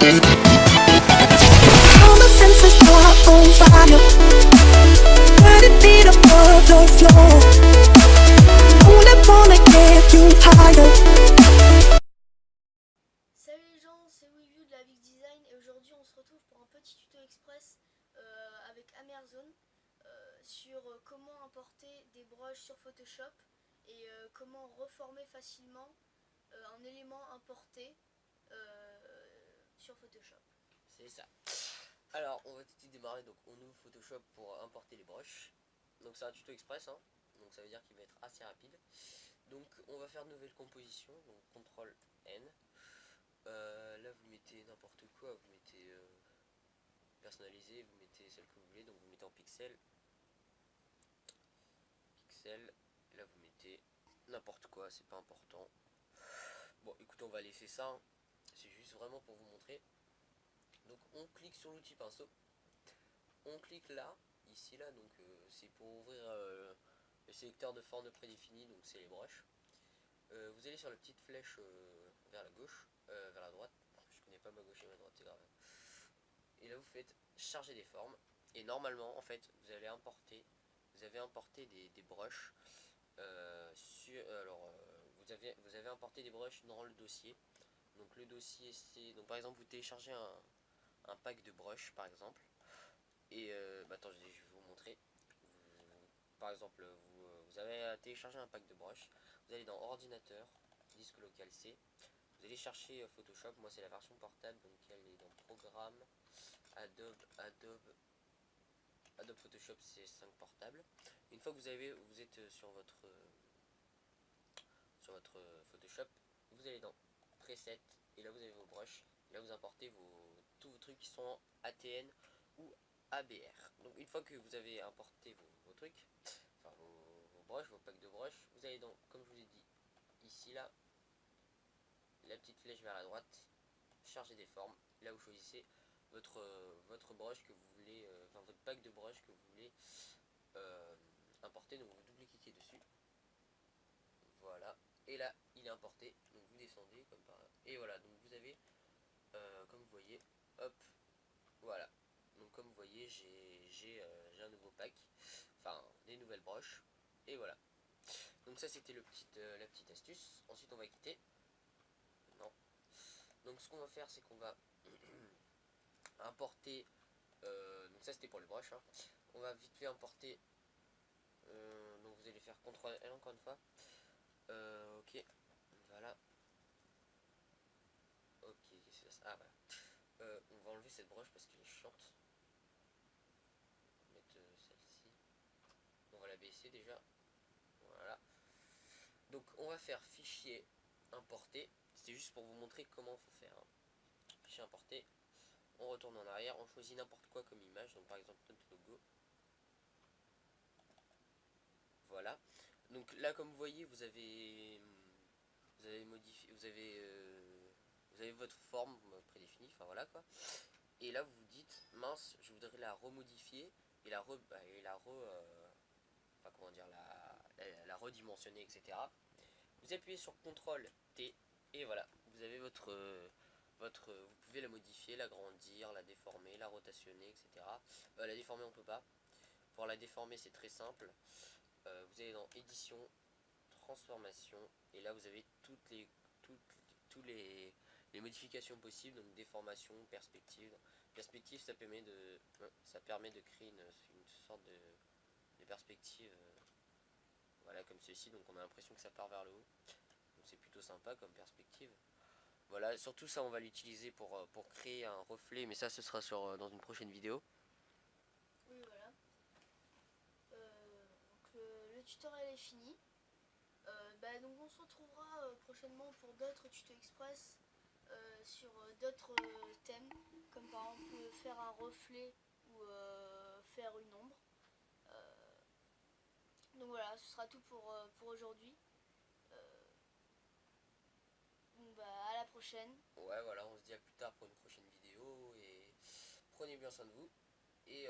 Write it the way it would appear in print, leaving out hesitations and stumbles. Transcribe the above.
All my senses are on fire. Let it beat above the floor. Only wanna get you higher. Salut les gens, c'est WeView de la Big Design et aujourd'hui on se retrouve pour un petit tuto express avec Amerzone sur comment importer des brushes sur Photoshop et comment reformer facilement un élément importé sur Photoshop. C'est ça. Alors on va tout de suite démarrer, donc on ouvre Photoshop pour importer les brushes. Donc c'est un tuto express, hein. Donc ça veut dire qu'il va être assez rapide. Donc on va faire de nouvelles compositions, donc CTRL N. Là vous mettez n'importe quoi, vous mettez personnalisé, vous mettez celle que vous voulez, donc vous mettez en pixel. Là vous mettez n'importe quoi, c'est pas important. Bon écoutez, on va laisser ça, hein. C'est juste vraiment pour vous montrer. Donc on clique sur l'outil pinceau, on clique là, ici là, donc c'est pour ouvrir le sélecteur de forme prédéfini, donc c'est les brushes. Vous allez sur la petite flèche vers la gauche, vers la droite, je connais pas ma gauche et ma droite, c'est grave. Et là vous faites charger des formes, et normalement en fait vous avez importé des brushes vous avez importé des brushes dans le dossier. Donc le dossier c'est, donc par exemple vous téléchargez un pack de brushes par exemple, et attends, je vais vous montrer. Par exemple vous avez téléchargé un pack de brushes, vous allez dans ordinateur, disque local C, vous allez chercher Photoshop. Moi c'est la version portable, donc elle est dans programme, Adobe Photoshop C5 portable. Une fois que vous êtes sur votre Photoshop, vous allez dans preset, et là vous avez vos brushes, et là vous importez tous vos trucs qui sont en ATN ou ABR. Donc une fois que vous avez importé vos trucs, enfin vos brushes, vos packs de brushes, vous allez dans, comme je vous ai dit, ici là, la petite flèche vers la droite, charger des formes. Là vous choisissez votre brush que vous voulez, enfin votre pack de brush que vous voulez importer, donc vous double-cliquez dessus. Voilà, et là il est importé, donc vous descendez comme par là, et voilà, donc vous avez comme vous voyez, hop, voilà, donc comme vous voyez j'ai un nouveau pack, enfin des nouvelles brushes, et voilà. Donc ça c'était la petite astuce. Ensuite on va quitter. Non. Donc ce qu'on va faire, c'est qu'on va importer, donc ça c'était pour les brushes, hein. On va vite fait importer, donc vous allez faire CTRL L encore une fois. Ok, voilà. Ok, qu'est-ce que c'est? Ah voilà. On va enlever cette broche parce qu'elle est chiante. On va mettre celle-ci. On va la baisser déjà. Voilà. Donc on va faire fichier importer. C'était juste pour vous montrer comment il faut faire, hein. Fichier importer. On retourne en arrière, on choisit n'importe quoi comme image. Donc par exemple notre logo. Voilà. Donc là comme vous voyez, vous avez modifié, vous avez votre forme prédéfinie, enfin voilà quoi. Et là vous vous dites mince, je voudrais la remodifier et enfin comment dire, la redimensionner, etc. Vous appuyez sur CTRL T et voilà, vous avez vous pouvez la modifier, l'agrandir, la déformer, la rotationner, etc. La déformer on peut pas. Pour la déformer c'est très simple. Vous allez dans édition, transformation, et là vous avez tous les modifications possibles, donc déformation, perspective. Perspective, ça permet de créer une sorte de perspective, voilà, comme ceci, donc on a l'impression que ça part vers le haut, donc c'est plutôt sympa comme perspective. Voilà, surtout ça on va l'utiliser pour créer un reflet, mais ça ce sera dans une prochaine vidéo. Oui voilà. Donc le tutoriel est fini. Donc on se retrouvera prochainement pour d'autres tutos express sur d'autres thèmes, comme par exemple faire un reflet ou faire une ombre. Donc voilà, ce sera tout pour aujourd'hui. À la prochaine. Ouais voilà, on se dit à plus tard pour une prochaine vidéo, et prenez bien soin de vous. Et